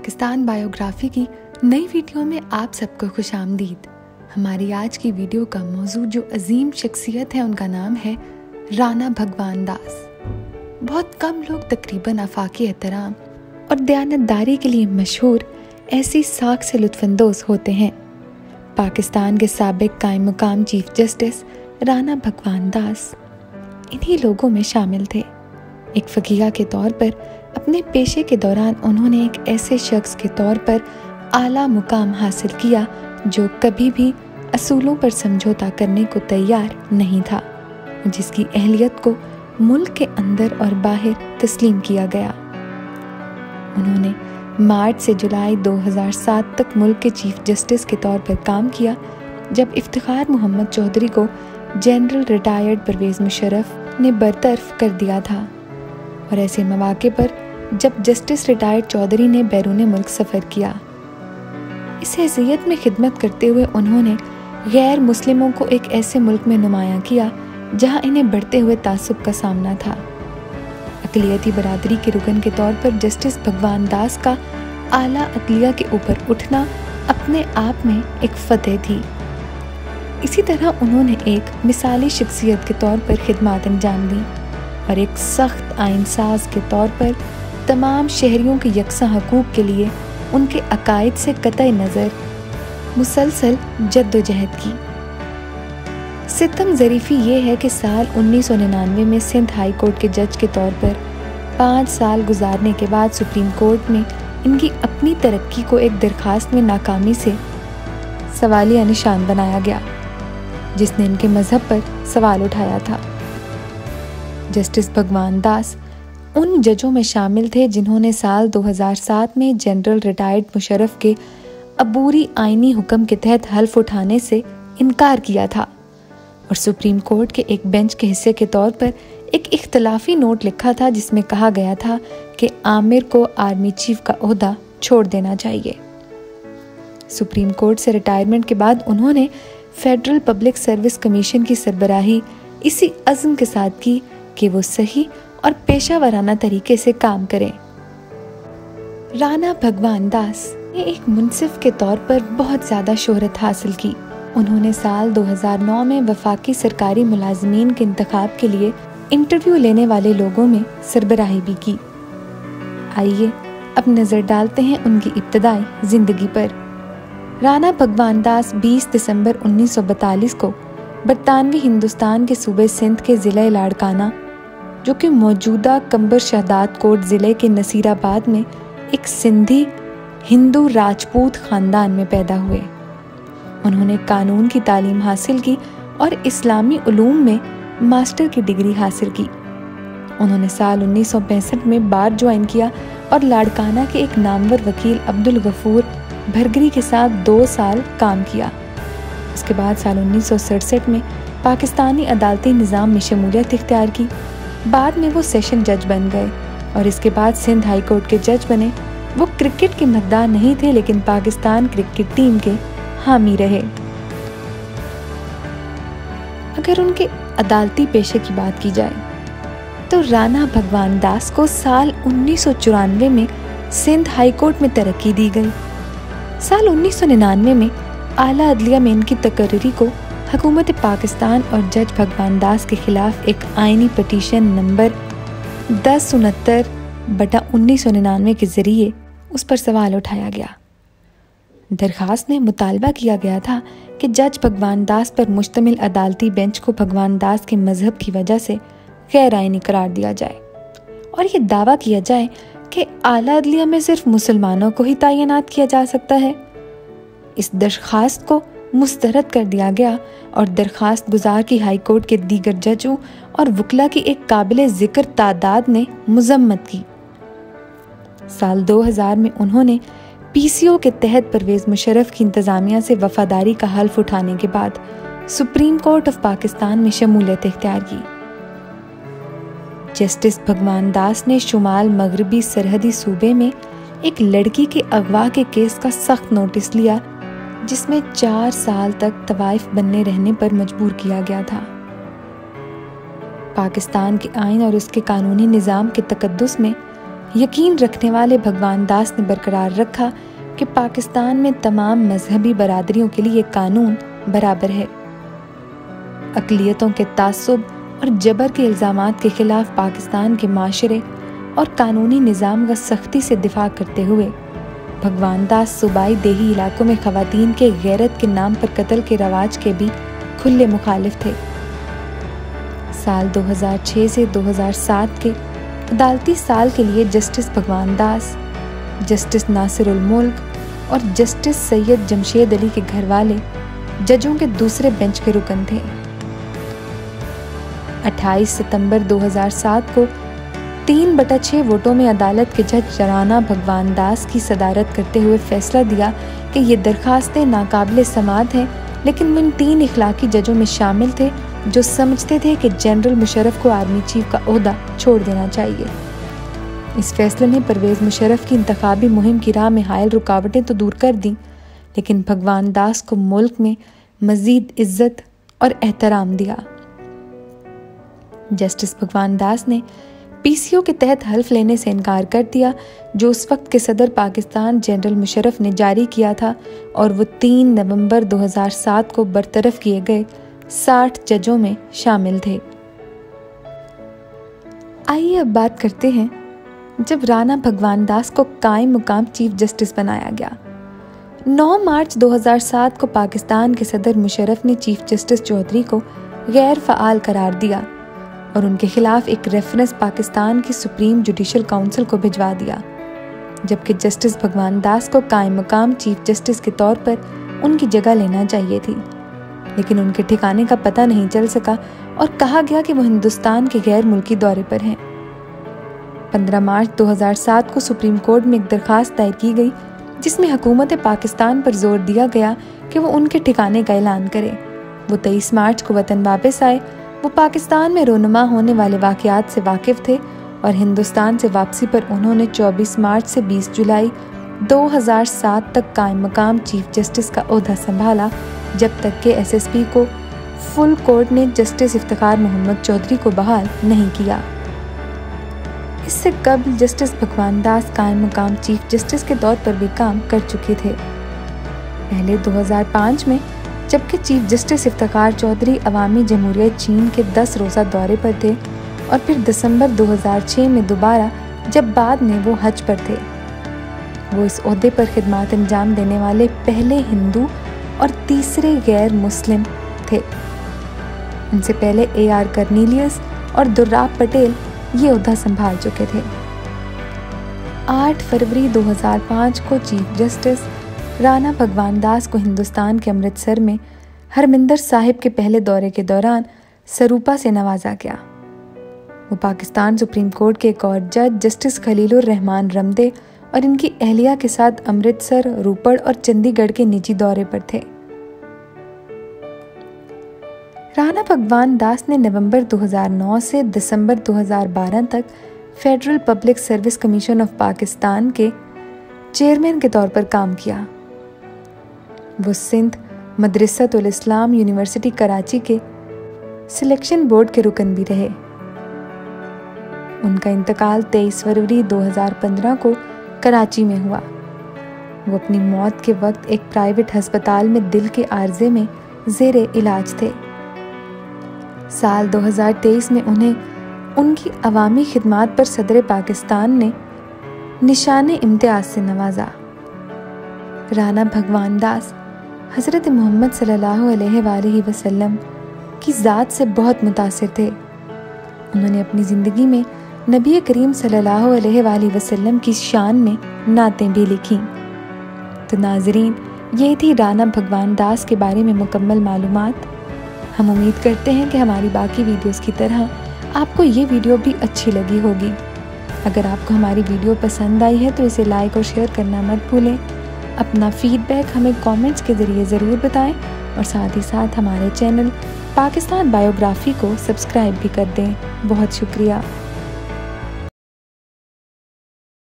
Pakistan biography की नई video में आप सबको खुशामदीद। हमारी आज की वीडियो का मौजू जो अजीम शख्सियत है उनका नाम है राना भगवान दास। बहुत कम लोग तकरीबन आफाकी एहतराम और दयानतदारी के लिए मशहूर ऐसी साख से लुत्फानंदोज होते हैं। पाकिस्तान के साबिक कायम मुकाम चीफ जस्टिस राना भगवान दास इन्हीं लोगों में शामिल थे। एक फकीहा के तौर पर अपने पेशे के दौरान उन्होंने एक ऐसे शख्स के तौर पर आला मुकाम हासिल किया जो कभी भी असूलों पर समझौता करने को तैयार नहीं था, जिसकी अहलियत को मुल्क के अंदर और बाहर तस्लीम किया गया। उन्होंने मार्च से जुलाई 2007 तक मुल्क के चीफ जस्टिस के तौर पर काम किया, जब इफ्तिखार मोहम्मद चौधरी को जनरल रिटायर्ड परवेज़ मुशर्रफ ने बरतरफ कर दिया था, और ऐसे मौके पर जब जस्टिस रिटायर्ड चौधरी ने बैरून मुल्क सफ़र किया। इस हैसियत में खिदमत करते हुए उन्होंने गैर मुस्लिमों को एक ऐसे मुल्क में नुमायां किया जहां इन्हें बढ़ते हुए तासुब का सामना था। अक़लियती बरादरी के रुकन के तौर पर जस्टिस भगवान दास का आला अदलिया के ऊपर उठना अपने आप में एक फतेह थी। इसी तरह उन्होंने एक मिसाली शख्सियत के तौर पर खिदमत अंजाम दी और एक सख्त आइनसाज के तौर पर तमाम शहरियों के यकसा हकूक़ के लिए उनके अकायद से कतई नज़र मुसलसल जद्दोजहद की। सितम ज़रीफ़ी ये है कि साल 1999 में सिंध हाई कोर्ट के जज के तौर पर 5 साल गुजारने के बाद सुप्रीम कोर्ट में इनकी अपनी तरक्की को एक दरख्वास्त में नाकामी से सवालिया निशान बनाया गया, जिसने इनके मजहब पर सवाल उठाया था। जस्टिस भगवान दास उन जजों में शामिल थे जिन्होंने साल 2007 में जनरल रिटायर्ड मुशर्रफ के अबूरी आईनी हुक्म के तहत हल्फ उठाने से इनकार किया था और सुप्रीम कोर्ट के एक बेंच के हिस्से के तौर पर एक इख्तलाफी नोट लिखा था, जिसमें कहा गया था कि आमिर को आर्मी चीफ का ओहदा छोड़ देना चाहिए। सुप्रीम कोर्ट से रिटायरमेंट के बाद उन्होंने फेडरल पब्लिक सर्विस कमीशन की सरबराही इसी अज़्म के साथ की कि वो सही और पेशा वराना तरीके से काम करें। राना भगवान दास ने एक मुंसिफ के तौर पर बहुत ज़्यादा शोहरत हासिल की। उन्होंने साल 2009 में वफाकी सरकारी मुलाजमीन के इंतखाब के लिए इंटरव्यू लेने वाले लोगों में सरबराही भी की। आइए अब नज़र डालते हैं उनकी इब्तदाई ज़िंदगी पर। राना भगवान दास 20 दिसंबर 1942 को बरतानवी हिंदुस्तान के सूबे सिंध के ज़िला लाड़काना, जो कि मौजूदा कंबर शहदाद कोट ज़िले के नसीराबाद में एक सिंधी हिंदू राजपूत ख़ानदान में पैदा हुए। उन्होंने कानून की तालीम हासिल की और इस्लामी उलूम में मास्टर की डिग्री हासिल की। उन्होंने साल 1965 में बार ज्वाइन किया और लाड़काना के एक नामवर वकील अब्दुल गफूर भरगरी के साथ 2 साल काम किया। उसके बाद साल 1967 में पाकिस्तानी अदालती निज़ाम में शमूलियत इख्तियार की। बाद में वो सेशन जज बन गए और इसके बाद सिंध हाई कोर्ट के जज बने। वो क्रिकेट के मद्दार नहीं थे, लेकिन पाकिस्तान क्रिकेट टीम के हामी रहे। अगर उनके अदालती पेशे की बात की जाए तो राना भगवान दास को साल 1994 में सिंध हाई कोर्ट में तरक्की दी गई। साल 1999 में आला अदलिया में इनकी तकर्री को हुकूमत पाकिस्तान और जज भगवान दास के खिलाफ एक आईनी पटिशन नंबर 1069/1999 के ज़रिए उस पर सवाल उठाया गया। दरख्वास्त में मुतालबा किया गया था कि जज भगवान दास पर मुश्तमिल अदालती बेंच को भगवान दास के मजहब की वजह से गैर आईनी करार दिया जाए और ये दावा किया जाए कि आला अदलिया में सिर्फ मुसलमानों को ही तैनात किया जा सकता है। इस दरख्वास्त को मुस्तरद कर दिया गया और दरख्वास्त गुजार की हाई कोर्ट के दीगर जजों और वकला की एक काबिल जिक्र तादाद ने मुजम्मत की। साल 2000 में उन्होंने पीसीओ के तहत परवेज़ मुशर्रफ की इंतज़ामिया से वफादारी का हल्फ उठाने के बाद सुप्रीम कोर्ट ऑफ पाकिस्तान में शमूलियत इख्तियार की। जस्टिस भगवान दास ने शुमाल मगरबी सरहदी सूबे में एक लड़की के अगवा के केस का सख्त नोटिस लिया, जिसमें 4 साल तक तवाइफ बनने रहने पर मजबूर किया गया था। पाकिस्तान के आइन और उसके कानूनी निज़ाम के तकद्दुस में यकीन रखने वाले भगवान दास ने बरकरार रखा कि पाकिस्तान में तमाम मजहबी बरादरियों के लिए कानून बराबर है। अक़लियतों के तासुब और जबर के इल्ज़ामात के खिलाफ पाकिस्तान के माशरे और कानूनी निज़ाम का सख्ती से दिफा करते हुए भगवान दास सूबाई देही इलाकों में ख़वातीन के गैरत के नाम पर कत्ल के रवाज के भी खुले मुखालिफ थे। साल 2006 से 2007 के अदालती साल के लिए जस्टिस भगवान दास, जस्टिस नासिरुल मुल्क और जस्टिस सैयद जमशेद अली के घर वाले जजों के दूसरे बेंच के रुकन थे। 28 सितंबर 2007 को 3/6 वोटों में अदालत के जज राना भगवान दास की सदारत करते हुए फैसला दिया कि ये दरखास्तें नाकाबिले समाअत हैं, लेकिन वो इन 3 इखलाकी जजों में शामिल थे जो समझते थे कि जनरल मुशर्रफ को आर्मी चीफ का ओहदा छोड़ देना चाहिए। इस फैसले ने परवेज मुशर्रफ की इंतखाबी मुहिम की राह में हायल रुकावटें तो दूर कर दी, लेकिन भगवान दास को मुल्क में मजीद इज्जत और एहतराम दिया। जस्टिस भगवान दास ने पीसीओ के तहत हल्फ लेने से इनकार कर दिया जो उस वक्त के सदर पाकिस्तान जनरल मुशर्रफ ने जारी किया था, और वो 3 नवंबर 2007 को बरतरफ किए गए 60 जजों में शामिल थे। आइए अब बात करते हैं जब राना भगवान दास को कायम मुकाम चीफ जस्टिस बनाया गया। 9 मार्च 2007 को पाकिस्तान के सदर मुशर्रफ ने चीफ जस्टिस चौधरी को गैर फ़आल करार दिया और उनके खिलाफ एक रेफरेंस पाकिस्तान की सुप्रीम जुडिशल काउंसिल को भिजवा दिया, जबकि जस्टिस भगवान दास को कायम मुकाम चीफ जस्टिस के तौर पर उनकी जगह लेना चाहिए थी, लेकिन उनके ठिकाने का पता नहीं चल सका और कहा गया कि वो हिंदुस्तान के गैर मुल्की दौरे पर हैं। 15 मार्च 2007 को सुप्रीम कोर्ट में एक दरखास्त दायर की गई जिसमें हुकूमत पाकिस्तान पर जोर दिया गया कि वो उनके ठिकाने का ऐलान करे। वो 23 मार्च को वतन वापस आए। वो पाकिस्तान में रोनुमा होने वाले वाक़यात से वाकिफ़ थे और हिंदुस्तान से वापसी पर उन्होंने 24 मार्च से 20 जुलाई 2007 तक कायम मकाम चीफ जस्टिस का ओहदा संभाला, जब तक कि एसएसपी को फुल कोर्ट ने जस्टिस इफ्तिखार मोहम्मद चौधरी को बहाल नहीं किया। इससे कबल जस्टिस भगवान दास कायम मकाम चीफ जस्टिस के तौर पर भी काम कर चुके थे। पहले 2005 में जबकि चीफ जस्टिस इफ्तिखार चौधरी अवामी जमहूरियत चीन के 10 रोज़ा दौरे पर थे और फिर दिसंबर 2006 में दोबारा, जब बाद में वो हज पर थे। वो इस ओहदे पर खिदमत अंजाम देने वाले पहले हिंदू और तीसरे गैर मुस्लिम थे। उनसे पहले AR कर्नीलियस और दुर्राब पटेल ये ओहदा संभाल चुके थे। 8 फरवरी 2005 को चीफ जस्टिस राना भगवान दास को हिंदुस्तान के अमृतसर में हरमिंदर साहिब के पहले दौरे के दौरान सरूपा से नवाजा गया। वो पाकिस्तान सुप्रीम कोर्ट के एक और जज जस्टिस खलीलुर रहमान रमदे और इनकी अहलिया के साथ अमृतसर, रोपड़ और चंडीगढ़ के निजी दौरे पर थे। राना भगवान दास ने नवंबर 2009 से दिसंबर 2012 तक federal public service commission of Pakistan के चेयरमैन के तौर पर काम किया। वो सिंध मदरसतुल इस्लाम यूनिवर्सिटी कराची के सिलेक्शन बोर्ड के रुकन भी रहे। उनका इंतकाल 23 फरवरी 2015 को कराची में हुआ। वो अपनी मौत के वक्त एक प्राइवेट अस्पताल में दिल के आर्जे में ज़ेरे इलाज थे। साल 2023 में उन्हें उनकी अवामी खिदमात पर सदर पाकिस्तान ने निशाने इम्तियाज से नवाजा। राना भगवान दास हज़रत मोहम्मद सल्लल्लाहु अलैहि वसल्लम की ज़ात से बहुत मुतासिर थे। उन्होंने अपनी ज़िंदगी में नबी करीम सल्लल्लाहु अलैहि वसल्लम की शान में नातें भी लिखीं। तो नाज़रीन, ये थी राना भगवान दास के बारे में मुकम्मल मालूमात। हम उम्मीद करते हैं कि हमारी बाकी वीडियोस की तरह आपको ये वीडियो भी अच्छी लगी होगी। अगर आपको हमारी वीडियो पसंद आई है तो इसे लाइक और शेयर करना मत भूलें। अपना फीडबैक हमें कमेंट्स के ज़रिए ज़रूर बताएं और साथ ही साथ हमारे चैनल पाकिस्तान बायोग्राफी को सब्सक्राइब भी कर दें। बहुत शुक्रिया।